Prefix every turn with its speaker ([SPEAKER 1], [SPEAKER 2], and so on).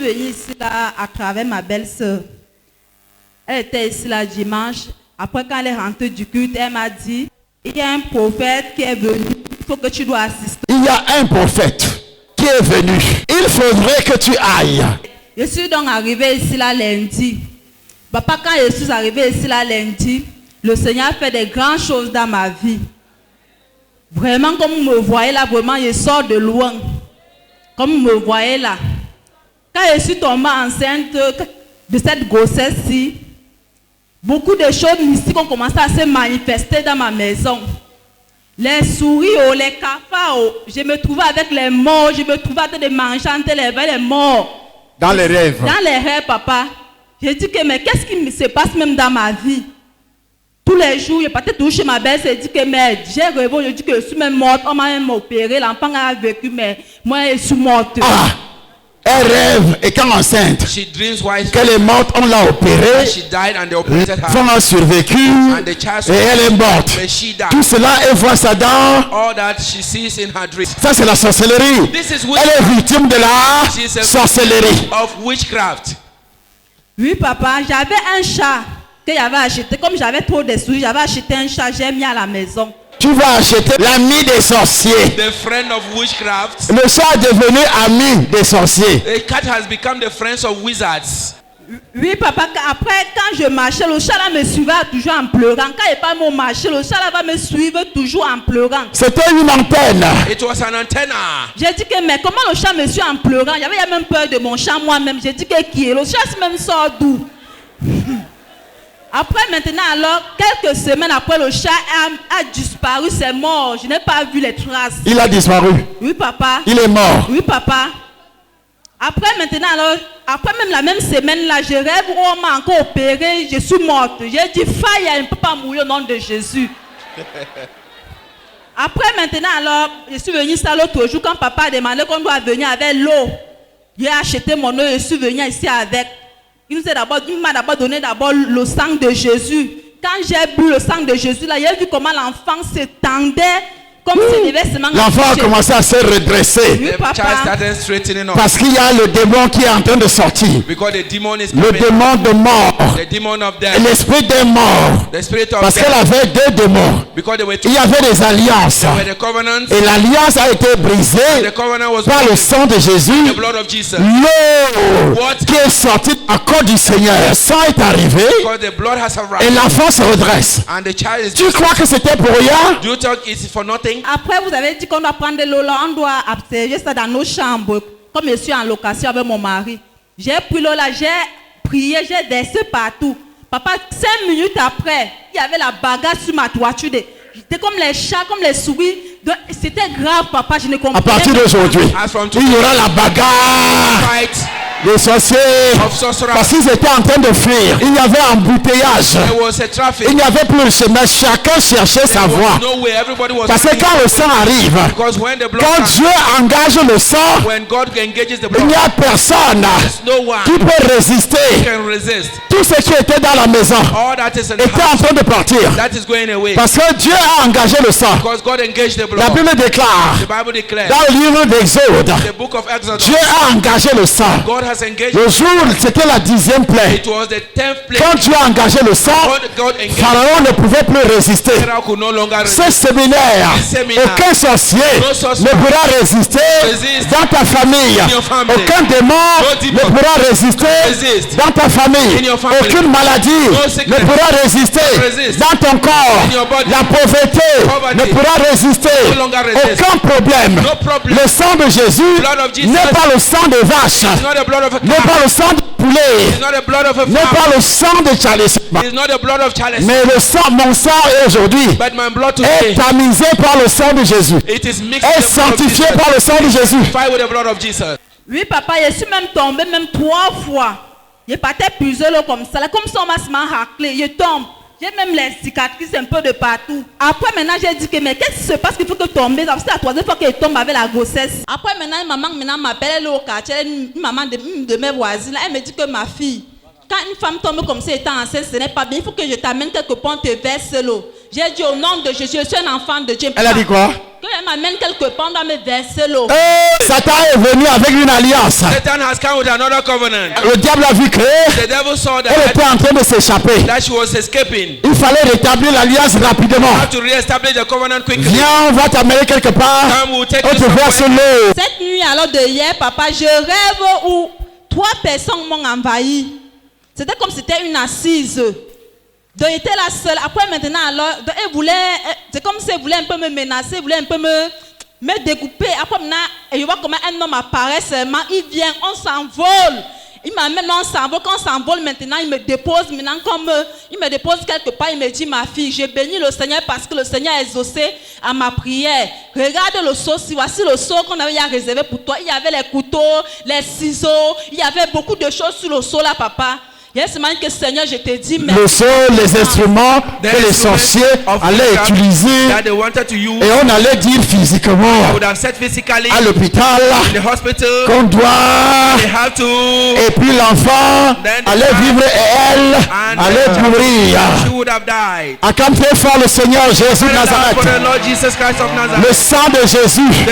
[SPEAKER 1] venue ici là à travers ma belle-sœur. Elle était ici là dimanche. Après, quand elle est rentrée du culte, elle m'a dit, il y a un prophète qui est venu, il faut que tu dois assister.
[SPEAKER 2] Il y a un prophète qui est venu. Il faudrait que tu ailles.
[SPEAKER 1] Je suis donc arrivée ici là lundi. Papa, quand je suis arrivée ici là lundi, le Seigneur fait des grandes choses dans ma vie. Vraiment, comme vous me voyez là, vraiment, je sors de loin. Comme vous me voyez là. Quand je suis tombée enceinte de cette grossesse-ci, beaucoup de choses mystiques ont commencé à se manifester dans ma maison. Les souris, les cafards, je me trouvais avec les morts, je me trouvais en train de manger entre les morts.
[SPEAKER 2] Dans les rêves.
[SPEAKER 1] Dans les rêves, papa. J'ai dit que, mais qu'est-ce qui se passe même dans ma vie? Tous les jours, je partais toujours chez ma belle, j'ai dit que, mais j'ai rêvé, je dis que je suis même morte, on m'a même opéré, l'enfant a vécu, mais moi, je suis morte.
[SPEAKER 2] Ah! Elle rêve et quand enceinte,
[SPEAKER 3] She dreams while
[SPEAKER 2] qu'elle est morte, on l'a opérée,
[SPEAKER 3] she died and they operated her.
[SPEAKER 2] l'enfant a survécu
[SPEAKER 3] And the child
[SPEAKER 2] et elle est morte.
[SPEAKER 3] but she died.
[SPEAKER 2] Tout cela, elle voit ça dans...
[SPEAKER 3] All that she sees in her dream.
[SPEAKER 2] Ça, c'est la sorcellerie.
[SPEAKER 3] This is
[SPEAKER 2] Elle est victime de la
[SPEAKER 3] She's a
[SPEAKER 2] sorcellerie.
[SPEAKER 3] of witchcraft.
[SPEAKER 1] Oui, papa, j'avais un chat que j'avais acheté. Comme j'avais trop de sous, j'avais acheté un chat, j'ai mis à la maison.
[SPEAKER 2] Tu vas acheter l'ami des sorciers.
[SPEAKER 3] The friend of witchcraft.
[SPEAKER 2] Le chat est devenu ami des sorciers.
[SPEAKER 3] A cat has become the friends of wizards.
[SPEAKER 1] Oui, papa, après, quand je marchais, le chat là me suivait toujours en pleurant. Quand il pas mon marché, le chat là va me suivre toujours en pleurant.
[SPEAKER 2] C'était une antenne.
[SPEAKER 3] It was an antenna.
[SPEAKER 1] J'ai dit que, mais comment le chat me suit en pleurant? J'avais même peur de mon chat moi-même. J'ai dit que qui est? Le chat même sort d'où? Après, maintenant, alors, quelques semaines après, le chat a disparu, c'est mort. Je n'ai pas vu les traces.
[SPEAKER 2] Il a disparu.
[SPEAKER 1] Oui, papa.
[SPEAKER 2] Il est mort.
[SPEAKER 1] Oui, papa. Après, maintenant, alors, après même la même semaine, là, je rêve, on m'a encore opéré, je suis morte. J'ai dit, faille, elle ne peut pas mourir au nom de Jésus. Après, maintenant, alors, je suis venue ça l'autre jour, quand papa a demandé qu'on doit venir avec l'eau. J'ai acheté mon eau, je suis venue ici avec. Il m'a d'abord donné le sang de Jésus. Quand j'ai bu le sang de Jésus, là, j'ai vu comment l'enfant s'étendait. Comme s'il devait seulement...
[SPEAKER 2] L'enfant a commencé à se redresser.
[SPEAKER 1] Oui,
[SPEAKER 3] The child
[SPEAKER 1] papa.
[SPEAKER 3] started straightening up.
[SPEAKER 2] Parce qu'il y a le démon qui est en train de sortir.
[SPEAKER 3] Because the demon is
[SPEAKER 2] Le
[SPEAKER 3] coming.
[SPEAKER 2] démon de mort.
[SPEAKER 3] The demon of
[SPEAKER 2] Et
[SPEAKER 3] death.
[SPEAKER 2] l'esprit des morts.
[SPEAKER 3] The spirit of
[SPEAKER 2] Parce qu'elle
[SPEAKER 3] death.
[SPEAKER 2] avait deux démons.
[SPEAKER 3] Because they were two.
[SPEAKER 2] Il y avait des alliances.
[SPEAKER 3] There were the covenants.
[SPEAKER 2] Et l'alliance a été brisée
[SPEAKER 3] The covenant was
[SPEAKER 2] par le
[SPEAKER 3] broken.
[SPEAKER 2] sang de Jésus.
[SPEAKER 3] The blood of Jesus.
[SPEAKER 2] L'eau
[SPEAKER 3] What?
[SPEAKER 2] qui est sortie à cause du Seigneur. Le sang est arrivé
[SPEAKER 3] Because the blood has
[SPEAKER 2] et
[SPEAKER 3] arrived.
[SPEAKER 2] l'enfant se redresse.
[SPEAKER 3] And the child is...
[SPEAKER 2] Tu crois que c'était pour rien?
[SPEAKER 3] Do you think it's for nothing?
[SPEAKER 1] Après, vous avez dit qu'on doit prendre de l'eau là, on doit absorber ça dans nos chambres. Comme je suis en location avec mon mari, j'ai pris l'eau là, j'ai prié, j'ai versé partout. Papa, 5 minutes après, il y avait la bagarre sur ma toiture. J'étais comme les chats, comme les souris. Donc, c'était grave, papa, je ne comprenais pas.
[SPEAKER 2] À partir d'aujourd'hui,
[SPEAKER 3] As from
[SPEAKER 2] il y aura la bagarre
[SPEAKER 3] fight
[SPEAKER 2] des sorciers.
[SPEAKER 3] of sorcerers.
[SPEAKER 2] Parce qu'ils étaient en train de fuir. Il y avait embouteillage.
[SPEAKER 3] There was a traffic.
[SPEAKER 2] Il n'y avait plus de chemin. Chacun cherchait sa
[SPEAKER 3] There
[SPEAKER 2] voie.
[SPEAKER 3] was no way. Everybody was
[SPEAKER 2] Parce que
[SPEAKER 3] running.
[SPEAKER 2] quand le sang arrive,
[SPEAKER 3] Because when the blood
[SPEAKER 2] quand
[SPEAKER 3] comes,
[SPEAKER 2] Dieu engage le sang,
[SPEAKER 3] when God engages the
[SPEAKER 2] il
[SPEAKER 3] blood,
[SPEAKER 2] n'y a personne
[SPEAKER 3] there's no one
[SPEAKER 2] qui peut résister.
[SPEAKER 3] can resist.
[SPEAKER 2] Tous ceux qui étaient dans la maison
[SPEAKER 3] All that is in the
[SPEAKER 2] étaient en
[SPEAKER 3] house,
[SPEAKER 2] train de partir.
[SPEAKER 3] that is going away.
[SPEAKER 2] Parce que Dieu a engagé le sang.
[SPEAKER 3] Because God engaged the
[SPEAKER 2] La
[SPEAKER 3] blood.
[SPEAKER 2] Bible déclare
[SPEAKER 3] The Bible declares,
[SPEAKER 2] dans le livre d'Exode,
[SPEAKER 3] the book of Exodus,
[SPEAKER 2] Dieu a engagé le sang.
[SPEAKER 3] God has engaged.
[SPEAKER 2] Le jour, c'était la 10e plaie.
[SPEAKER 3] It was the 10th plague.
[SPEAKER 2] Quand Dieu a engagé le sang,
[SPEAKER 3] God engaged.
[SPEAKER 2] Pharaon ne pouvait plus résister.
[SPEAKER 3] Pharaoh could no longer
[SPEAKER 2] Ce
[SPEAKER 3] resist.
[SPEAKER 2] séminaire,
[SPEAKER 3] Ce séminaire,
[SPEAKER 2] aucun sorcier
[SPEAKER 3] no sorcerer
[SPEAKER 2] ne pourra résister
[SPEAKER 3] resist
[SPEAKER 2] dans ta famille.
[SPEAKER 3] in your family.
[SPEAKER 2] Aucun démon
[SPEAKER 3] No
[SPEAKER 2] ne
[SPEAKER 3] demon
[SPEAKER 2] pourra résister
[SPEAKER 3] resist
[SPEAKER 2] dans ta famille.
[SPEAKER 3] in your family.
[SPEAKER 2] Aucune maladie
[SPEAKER 3] No
[SPEAKER 2] ne
[SPEAKER 3] sickness
[SPEAKER 2] pourra résister
[SPEAKER 3] resist
[SPEAKER 2] dans ton corps.
[SPEAKER 3] in your body.
[SPEAKER 2] La pauvreté
[SPEAKER 3] Poverty
[SPEAKER 2] ne pourra résister.
[SPEAKER 3] no longer resist.
[SPEAKER 2] Aucun problème.
[SPEAKER 3] No problem.
[SPEAKER 2] Le sang de Jésus
[SPEAKER 3] Blood of Jesus
[SPEAKER 2] n'est pas le sang de vache,
[SPEAKER 3] It's not the blood of a
[SPEAKER 2] n'est
[SPEAKER 3] cow.
[SPEAKER 2] pas le sang de poulet,
[SPEAKER 3] It's not the blood of a
[SPEAKER 2] n'est
[SPEAKER 3] fowl.
[SPEAKER 2] pas le sang de Charles.
[SPEAKER 3] It's not the blood of Charles.
[SPEAKER 2] Mais le sang, mon sang aujourd'hui
[SPEAKER 3] But my blood
[SPEAKER 2] est
[SPEAKER 3] today,
[SPEAKER 2] tamisé par le sang de Jésus.
[SPEAKER 3] it is mixed
[SPEAKER 2] Est
[SPEAKER 3] with the blood of
[SPEAKER 2] sanctifié
[SPEAKER 3] Jesus.
[SPEAKER 2] par le sang de Jésus.
[SPEAKER 3] Fight with the blood of Jesus.
[SPEAKER 1] Oui, papa, je suis même tombée même 3 fois. Je partais puiser l'eau comme ça. Là, comme ça, on m'a se raclé. Je tombe. J'ai même les cicatrices un peu de partout. Après, maintenant, j'ai dit que, mais qu'est-ce qui se passe qu'il faut que tombe? C'est la 3e fois que je tombe avec la grossesse. Après, maintenant, une maman maintenant m'appelle, elle est au quartier, une maman de mes voisines. Là, elle me dit que ma fille, quand une femme tombe comme ça, étant enceinte, ce n'est pas bien. Il faut que je t'amène quelque part, te verse l'eau. J'ai dit au nom de Jésus, je suis un enfant de Dieu.
[SPEAKER 2] Elle a dit quoi?
[SPEAKER 1] Quand elle m'amène quelque part, on doit me verser l'eau.
[SPEAKER 2] Et Satan est venu avec une alliance.
[SPEAKER 3] Satan has come with another covenant.
[SPEAKER 2] Le diable a vu que
[SPEAKER 3] The devil saw
[SPEAKER 2] elle était
[SPEAKER 3] that,
[SPEAKER 2] en train de s'échapper.
[SPEAKER 3] that she was escaping.
[SPEAKER 2] Il fallait rétablir l'alliance rapidement.
[SPEAKER 3] You have to re-establish the covenant quickly.
[SPEAKER 2] Viens, on va t'amener quelque part.
[SPEAKER 3] Come, we'll take
[SPEAKER 2] On
[SPEAKER 3] you
[SPEAKER 2] te verse
[SPEAKER 3] somewhere.
[SPEAKER 2] l'eau.
[SPEAKER 1] Cette nuit, alors de hier, papa, je rêve où 3 personnes m'ont envahi. C'était comme si c'était une assise. Donc, j'étais la seule. Après, maintenant, alors, donc, elle voulait, c'est comme si elle voulait un peu me menacer, elle voulait un peu me découper. Après, maintenant, et je vois comment un homme apparaît seulement. Il vient, on s'envole. Il m'amène, on s'envole. Quand on s'envole, maintenant, il me dépose. Maintenant, comme il me dépose quelque part, il me dit, ma fille, j'ai béni le Seigneur parce que le Seigneur a exaucé à ma prière. Regarde le seau, si voici le seau qu'on avait réservé pour toi. Il y avait les couteaux, les ciseaux, il y avait beaucoup de choses sur le seau là, papa. Il y a semaine que Seigneur, je te dis merci.
[SPEAKER 2] Le seau, les instruments que les sorciers allaient utiliser.
[SPEAKER 3] That they wanted to use.
[SPEAKER 2] Et on allait dire physiquement
[SPEAKER 3] Would have said physically
[SPEAKER 2] à l'hôpital
[SPEAKER 3] in the hospital.
[SPEAKER 2] qu'on doit.
[SPEAKER 3] They have to.
[SPEAKER 2] Et puis l'enfant allait vivre et elle allait mourir.
[SPEAKER 3] She would have died.
[SPEAKER 2] Acclamez fort le Seigneur Jésus de
[SPEAKER 3] For the
[SPEAKER 2] Nazareth.
[SPEAKER 3] Lord Jesus Christ of Nazareth.
[SPEAKER 2] Le sang de Jésus